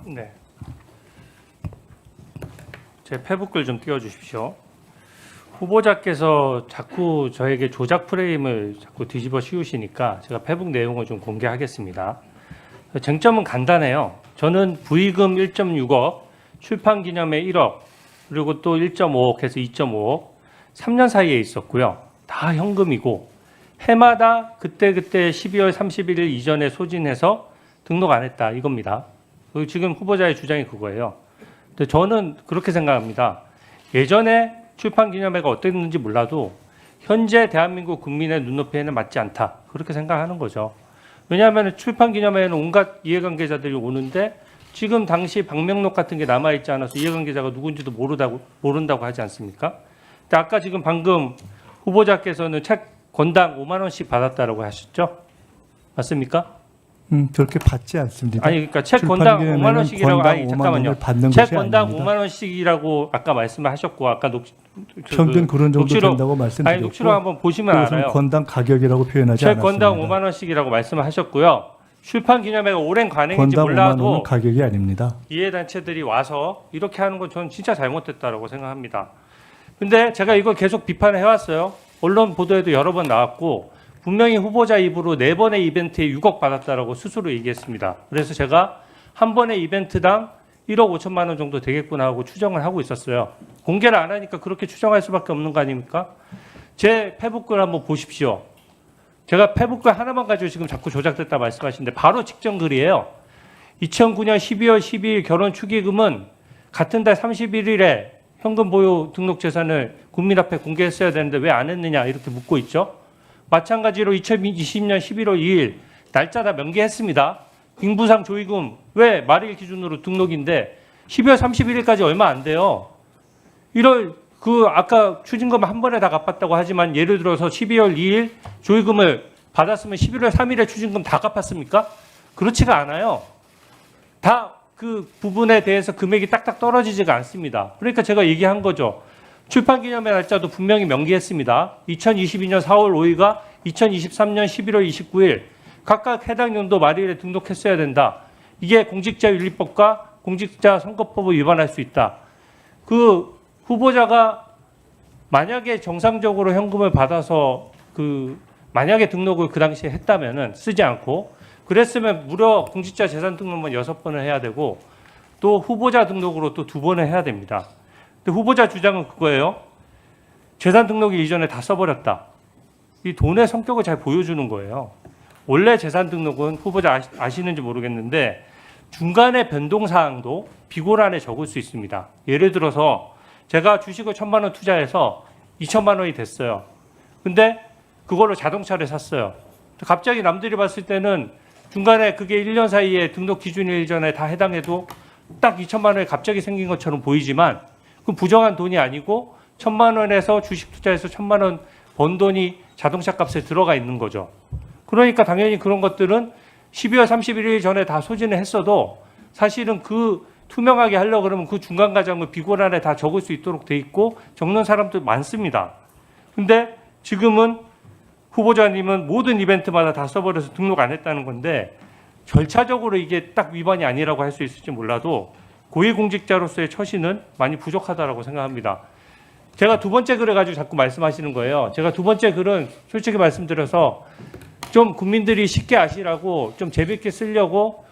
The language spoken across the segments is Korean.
네. 제 페북글 좀 띄워주십시오. 후보자께서 자꾸 저에게 조작 프레임을 자꾸 뒤집어 씌우시니까 제가 페북 내용을 좀 공개하겠습니다. 쟁점은 간단해요. 저는 부의금 1.6억, 출판 기념회 1억, 그리고 또 1.5억 해서 2.5억, 3년 사이에 있었고요. 다 현금이고 해마다 그때 12월 31일 이전에 소진해서 등록 안 했다 이겁니다. 지금 후보자의 주장이 그거예요. 근데 저는 그렇게 생각합니다. 예전에 출판 기념회가 어땠는지 몰라도 현재 대한민국 국민의 눈높이에는 맞지 않다. 그렇게 생각하는 거죠. 왜냐하면 출판 기념회에는 온갖 이해관계자들이 오는데 지금 당시 방명록 같은 게 남아있지 않아서 이해관계자가 누군지도 모른다고 하지 않습니까? 근데 아까 지금 방금 후보자께서는 책 권당 5만 원씩 받았다라고 하셨죠? 맞습니까? 그렇게 받지 않습니다. 아니 그러니까 책 권당 5만 원씩이라고 아니 잠깐만요. 책 권당 5만 원씩이라고 아까 말씀하셨고 아까 평균 그런 정도 된다고 말씀드렸고 아니 녹취록 한번 보시면 알아요. 권당 가격이라고 표현하지 않았습니다. 책 권당 5만 원씩이라고 말씀하셨고요. 출판 기념회가 오랜 관행인지 권당 5만 몰라도 원은 가격이 아닙니다. 이해 단체들이 와서 이렇게 하는 건 저는 진짜 잘못됐다라고 생각합니다. 근데 제가 이걸 계속 비판을 해왔어요. 언론 보도에도 여러 번 나왔고 분명히 후보자 입으로 4번의 이벤트에 6억 받았다라고 스스로 얘기했습니다. 그래서 제가 한 번의 이벤트당 1억 5천만 원 정도 되겠구나 하고 추정을 하고 있었어요. 공개를 안 하니까 그렇게 추정할 수밖에 없는 거 아닙니까? 제 페북글 한번 보십시오. 제가 페북글 하나만 가지고 지금 자꾸 조작됐다 말씀하시는데 바로 직전 글이에요. 2009년 12월 12일 결혼 축의금은 같은 달 31일에 현금 보유 등록 재산을 국민 앞에 공개했어야 되는데 왜 안 했느냐 이렇게 묻고 있죠. 마찬가지로 2020년 11월 2일 날짜 다 명기했습니다. 빙부상 조의금 왜 말일 기준으로 등록인데 12월 31일까지 얼마 안 돼요. 1월 아까 추징금 한 번에 다 갚았다고 하지만 예를 들어서 12월 2일 조의금을 받았으면 11월 3일에 추징금 다 갚았습니까? 그렇지가 않아요. 다 그 부분에 대해서 금액이 딱딱 떨어지지가 않습니다. 그러니까 제가 얘기한 거죠. 출판 기념회 날짜도 분명히 명기했습니다. 2022년 4월 5일과 2023년 11월 29일 각각 해당 연도 말일에 등록했어야 된다. 이게 공직자윤리법과 공직자선거법을 위반할 수 있다. 그 후보자가 만약에 정상적으로 현금을 받아서 만약에 등록을 그 당시에 했다면은 쓰지 않고 그랬으면 무려 공직자 재산 등록만 6번을 해야 되고 또 후보자 등록으로 또 2번을 해야 됩니다. 근데 후보자 주장은 그거예요. 재산 등록일 이전에 다 써버렸다. 이 돈의 성격을 잘 보여주는 거예요. 원래 재산 등록은 후보자 아시는지 모르겠는데 중간에 변동사항도 비고란에 적을 수 있습니다. 예를 들어서 제가 주식을 1,000만 원 투자해서 2천만 원이 됐어요. 근데 그걸로 자동차를 샀어요. 갑자기 남들이 봤을 때는 중간에 그게 1년 사이에 등록 기준일 전에 다 해당해도 딱 2천만 원이 갑자기 생긴 것처럼 보이지만 그 부정한 돈이 아니고 1,000만 원에서 주식 투자해서 1,000만 원 번 돈이 자동차 값에 들어가 있는 거죠. 그러니까 당연히 그런 것들은 12월 31일 전에 다 소진을 했어도 사실은 투명하게 하려고 그러면 그 중간 과정을 비고란에 다 적을 수 있도록 돼 있고 적는 사람도 많습니다. 근데 지금은 후보자님은 모든 이벤트마다 다 써버려서 등록 안 했다는 건데 절차적으로 이게 딱 위반이 아니라고 할 수 있을지 몰라도 고위공직자로서의 처신은 많이 부족하다고 생각합니다. 제가 두 번째 글을 가지고 자꾸 말씀하시는 거예요. 제가 두 번째 글은 솔직히 말씀드려서 좀 국민들이 쉽게 아시라고 좀 재밌게 쓰려고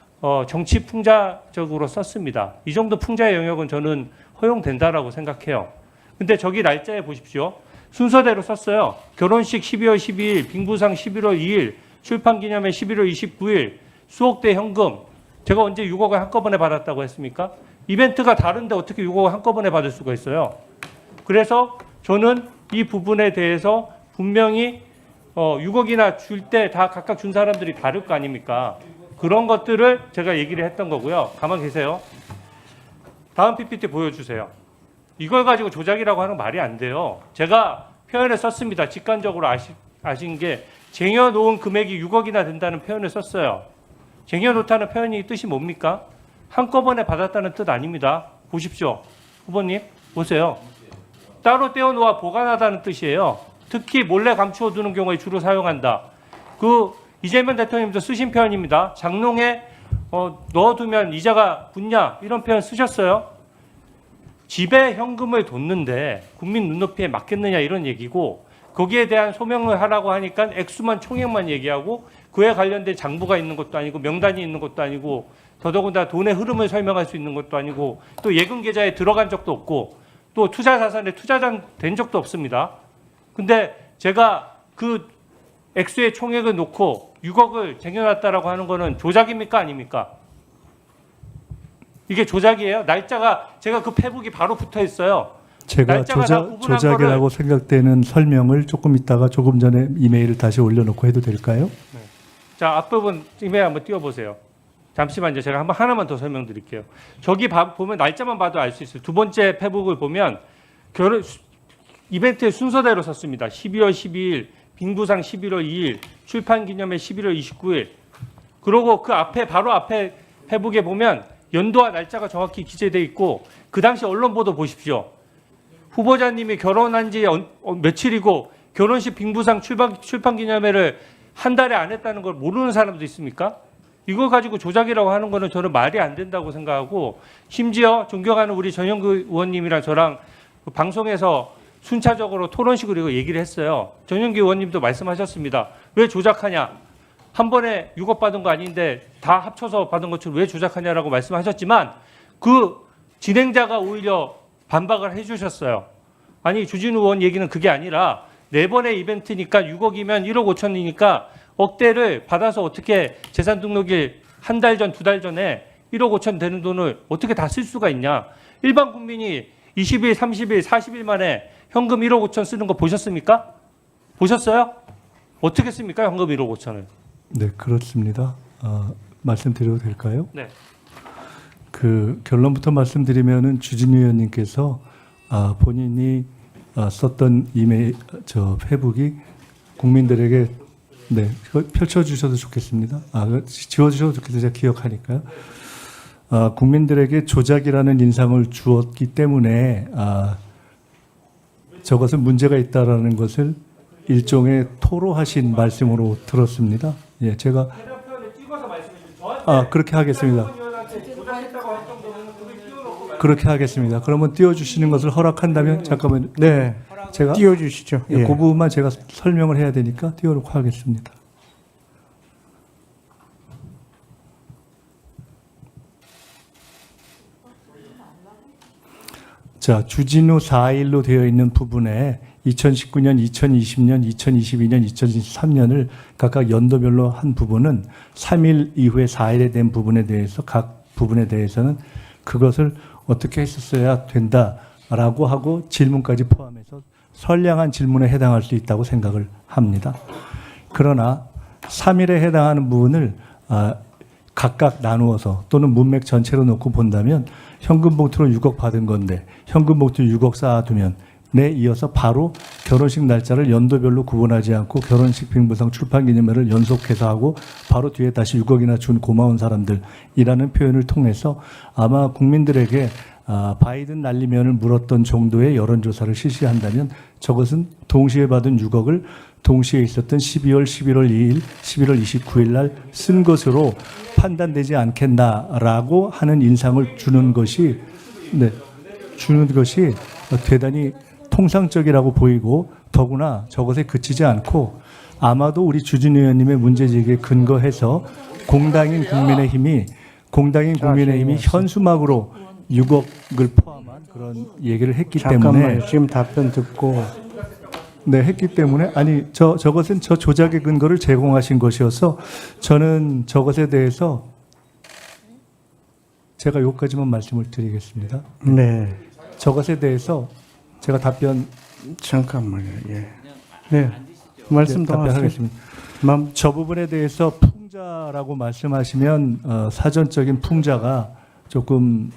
정치 풍자적으로 썼습니다. 이 정도 풍자의 영역은 저는 허용된다라고 생각해요. 근데 저기 날짜에 보십시오. 순서대로 썼어요. 결혼식 12월 12일, 빙부상 11월 2일, 출판기념회 11월 29일, 수억대 현금. 제가 언제 6억을 한꺼번에 받았다고 했습니까? 이벤트가 다른데 어떻게 6억을 한꺼번에 받을 수가 있어요? 그래서 저는 이 부분에 대해서 분명히 6억이나 줄 때 다 각각 준 사람들이 다를 거 아닙니까? 그런 것들을 제가 얘기를 했던 거고요. 가만 계세요. 다음 PPT 보여주세요. 이걸 가지고 조작이라고 하는 말이 안 돼요. 제가 표현을 썼습니다. 직관적으로 아신 게 쟁여놓은 금액이 6억이나 된다는 표현을 썼어요. 쟁여놓다는 표현이 뜻이 뭡니까? 한꺼번에 받았다는 뜻 아닙니다. 보십시오. 후보님 보세요. 따로 떼어놓아 보관하다는 뜻이에요. 특히 몰래 감추어두는 경우에 주로 사용한다. 이재명 대통령님도 쓰신 표현입니다. 장롱에 넣어두면 이자가 붙냐 이런 표현 쓰셨어요. 집에 현금을 뒀는데 국민 눈높이에 맞겠느냐 이런 얘기고 거기에 대한 소명을 하라고 하니까 액수만 총액만 얘기하고 그에 관련된 장부가 있는 것도 아니고 명단이 있는 것도 아니고 더더군다나 돈의 흐름을 설명할 수 있는 것도 아니고 또 예금 계좌에 들어간 적도 없고 또 투자 자산에 투자된 적도 없습니다. 근데 제가 그 액수의 총액을 놓고 6억을 쟁여놨다라고 하는 거는 조작입니까 아닙니까? 이게 조작이에요? 날짜가 제가 그 페북이 바로 붙어 있어요. 제가 날짜가 다 구분한 조작이라고 생각되는 설명을 조금 있다가 조금 전에 이메일을 다시 올려놓고 해도 될까요? 자, 앞부분 이메일 한번 띄워보세요. 잠시만요. 제가 한번 하나만 더 설명드릴게요. 저기 보면 날짜만 봐도 알 수 있어요. 두 번째 페북을 보면 이벤트의 순서대로 썼습니다. 12월 12일, 빙부상 11월 2일, 출판기념회 11월 29일. 그리고 그 앞에 바로 앞에 페북에 보면 연도와 날짜가 정확히 기재되어 있고 그 당시 언론 보도 보십시오. 후보자님이 결혼한 지 며칠이고 결혼식 빙부상 출판기념회를 한 달에 안 했다는 걸 모르는 사람도 있습니까? 이걸 가지고 조작이라고 하는 거는 저는 말이 안 된다고 생각하고 심지어 존경하는 우리 전영구 의원님이랑 저랑 그 방송에서 순차적으로 토론식으로 얘기를 했어요. 전영기 의원님도 말씀하셨습니다. 왜 조작하냐? 한 번에 6억 받은 거 아닌데 다 합쳐서 받은 것처럼 왜 조작하냐라고 말씀하셨지만 그 진행자가 오히려 반박을 해주셨어요. 아니 주진우 의원 얘기는 그게 아니라 4번의 이벤트니까 6억이면 1억 5천이니까 억대를 받아서 어떻게 재산 등록일 한 달 전, 2달 전에 1억 5천 되는 돈을 어떻게 다 쓸 수가 있냐? 일반 국민이 20일, 30일, 40일 만에 현금 1억 5천 쓰는 거 보셨습니까? 보셨어요? 어떻게 씁니까? 현금 1억 5천을. 네, 그렇습니다. 말씀드려도 될까요? 네. 그 결론부터 말씀드리면은 주진우 의원님께서 본인이 썼던 이메일 페북이 국민들에게 네 펼쳐주셔도 좋겠습니다. 지워주셔도 좋겠어요. 제가 기억하니까요. 국민들에게 조작이라는 인상을 주었기 때문에 저것은 문제가 있다라는 것을 일종의 토로하신 말씀으로 들었습니다. 예, 제가 그렇게 하겠습니다. 그렇게 하겠습니다. 그러면 띄워주시는 것을 허락한다면 잠깐만. 네, 제가 띄워주시죠. 예, 그 부분만 제가 설명을 해야 되니까 띄워놓고 하겠습니다. 자, 주진우 4일로 되어 있는 부분에 2019년, 2020년, 2022년, 2023년을 각각 연도별로 한 부분은 3일 이후에 4일에 된 부분에 대해서 각 부분에 대해서는 그것을 어떻게 했었어야 된다라고 하고 질문까지 포함해서 선량한 질문에 해당할 수 있다고 생각을 합니다. 그러나 3일에 해당하는 부분을 각각 나누어서 또는 문맥 전체로 놓고 본다면 현금 봉투로 6억 받은 건데 현금 봉투 6억 쌓아두면 이어서 바로 결혼식 날짜를 연도별로 구분하지 않고 결혼식 빙부상 출판기념회를 연속해서 하고 바로 뒤에 다시 6억이나 준 고마운 사람들이라는 표현을 통해서 아마 국민들에게 바이든 날리면을 물었던 정도의 여론조사를 실시한다면 저것은 동시에 받은 6억을 동시에 있었던 12월 11월 2일, 11월 29일 날 쓴 것으로 판단되지 않겠나라고 하는 인상을 주는 것이 대단히 통상적이라고 보이고 더구나 저것에 그치지 않고 아마도 우리 주진우 의원님의 문제제기에 근거해서 공당인 국민의힘이 현수막으로 6억을 포함한 그런 얘기를 했기 때문에 지금 답변 듣고 했기 때문에 저것은 저 조작의 근거를 제공하신 것이어서 저는 저것에 대해서 제가 여기까지만 말씀을 드리겠습니다. 네. 저것에 대해서 제가 답변 잠깐만요. 예. 네. 말씀 더 답변하겠습니다. 저 부분에 대해서 풍자라고 말씀하시면 사전적인 풍자가 조금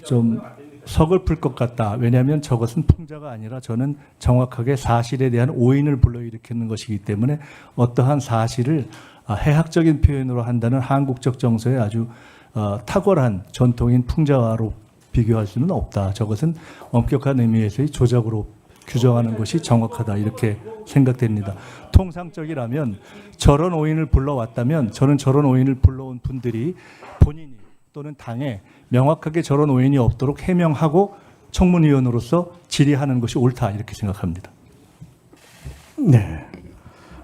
좀 서글플 것 같다. 왜냐하면 저것은 풍자가 아니라 저는 정확하게 사실에 대한 오인을 불러일으키는 것이기 때문에 어떠한 사실을 해학적인 표현으로 한다는 한국적 정서의 아주 탁월한 전통인 풍자화로 비교할 수는 없다. 저것은 엄격한 의미에서의 조작으로 규정하는 것이 정확하다 이렇게 생각됩니다. 통상적이라면 저런 오인을 불러왔다면 저는 저런 오인을 불러온 분들이 본인이 또는 당에 명확하게 저런 오인이 없도록 해명하고 청문위원으로서 질의하는 것이 옳다 이렇게 생각합니다. 네.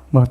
뭐